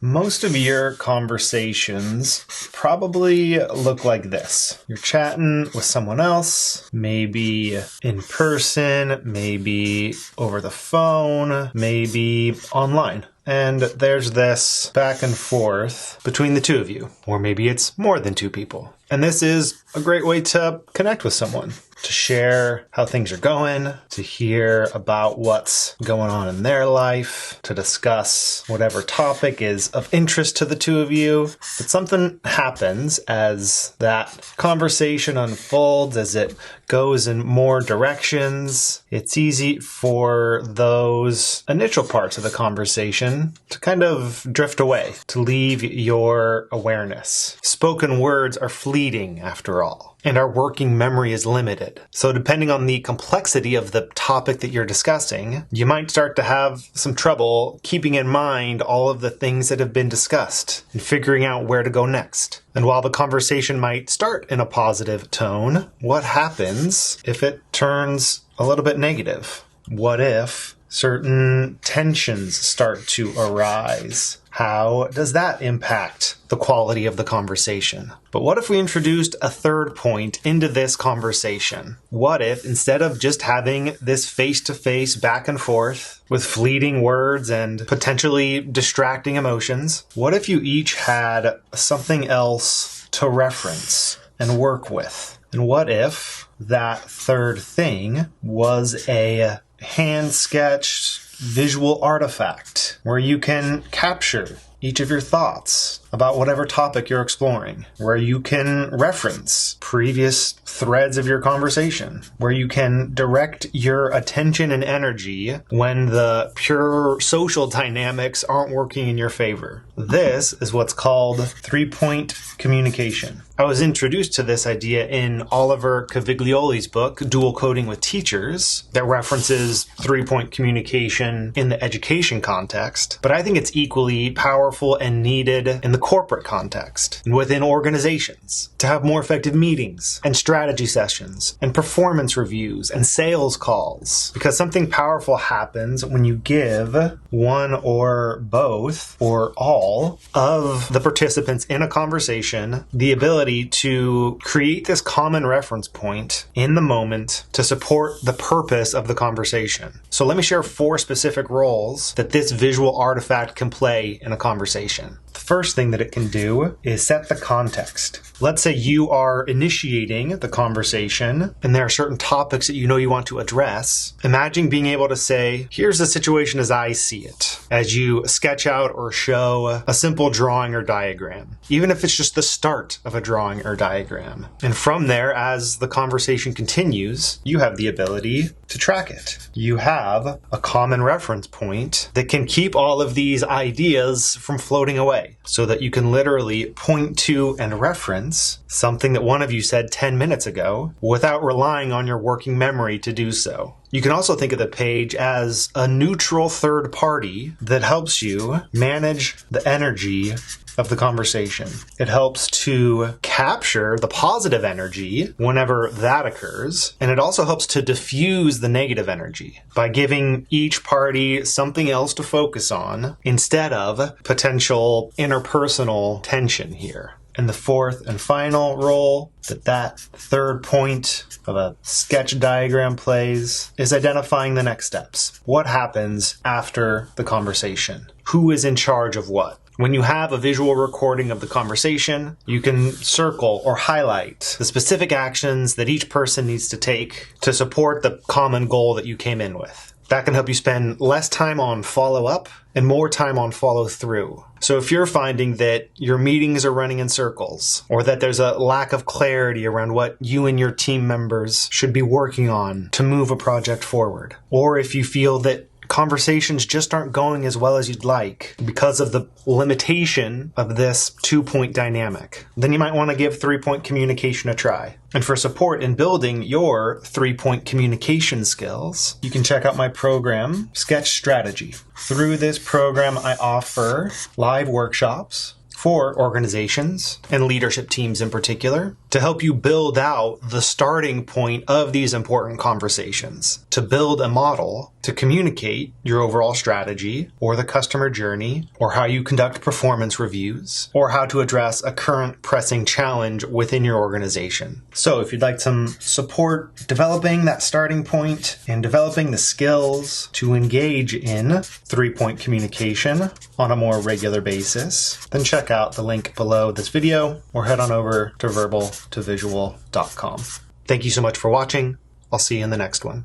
Most of your conversations probably look like this. You're chatting with someone else, maybe in person, maybe over the phone, maybe online. And there's this back and forth between the two of you, or maybe it's more than two people. And this is a great way to connect with someone, to share how things are going, to hear about what's going on in their life, to discuss whatever topic is of interest to the two of you. But something happens as that conversation unfolds, as it goes in more directions. It's easy for those initial parts of the conversation to kind of drift away, to leave your awareness. Spoken words are fleeting after all, and our working memory is limited. So depending on the complexity of the topic that you're discussing, you might start to have some trouble keeping in mind all of the things that have been discussed and figuring out where to go next. And while the conversation might start in a positive tone, what happens if it turns a little bit negative? What if certain tensions start to arise? How does that impact the quality of the conversation? But what if we introduced a third point into this conversation? What if, instead of just having this face-to-face back and forth with fleeting words and potentially distracting emotions, what if you each had something else to reference and work with? And what if that third thing was a hand-sketched visual artifact where you can capture each of your thoughts about whatever topic you're exploring, where you can reference previous threads of your conversation, where you can direct your attention and energy when the pure social dynamics aren't working in your favor. This is what's called three-point communication. I was introduced to this idea in Oliver Caviglioli's book, Dual Coding with Teachers, that references three-point communication in the education context, but I think it's equally powerful and needed in the corporate context and within organizations to have more effective meetings and strategy sessions and performance reviews and sales calls, because something powerful happens when you give one or both or all of the participants in a conversation the ability to create this common reference point in the moment to support the purpose of the conversation. So let me share 4 specific roles that this visual artifact can play in a conversation. The first thing that it can do is set the context. Let's say you are initiating the conversation and there are certain topics that you know you want to address. Imagine being able to say, here's the situation as I see it, as you sketch out or show a simple drawing or diagram, even if it's just the start of a drawing or diagram. And from there, as the conversation continues, you have the ability to track it. You have a common reference point that can keep all of these ideas from floating away, so that you can literally point to and reference something that one of you said 10 minutes ago without relying on your working memory to do so. You can also think of the page as a neutral third party that helps you manage the energy of the conversation. It helps to capture the positive energy whenever that occurs, and it also helps to diffuse the negative energy by giving each party something else to focus on instead of potential interpersonal tension here. And the fourth and final role that third point of a sketch diagram plays is identifying the next steps. What happens after the conversation? Who is in charge of what? When you have a visual recording of the conversation, you can circle or highlight the specific actions that each person needs to take to support the common goal that you came in with. That can help you spend less time on follow-up and more time on follow-through. So if you're finding that your meetings are running in circles, or that there's a lack of clarity around what you and your team members should be working on to move a project forward, or if you feel that conversations just aren't going as well as you'd like because of the limitation of this 2-point dynamic, then you might want to give 3-point communication a try. And for support in building your 3-point communication skills, you can check out my program, Sketch Strategy. Through this program, I offer live workshops for organizations and leadership teams in particular to to help you build out the starting point of these important conversations, to build a model to communicate your overall strategy or the customer journey, or how you conduct performance reviews, or how to address a current pressing challenge within your organization. So if you'd like some support developing that starting point and developing the skills to engage in 3-point communication on a more regular basis, then check out the link below this video or head on over to verbaltovisual.com. Thank you so much for watching. I'll see you in the next one.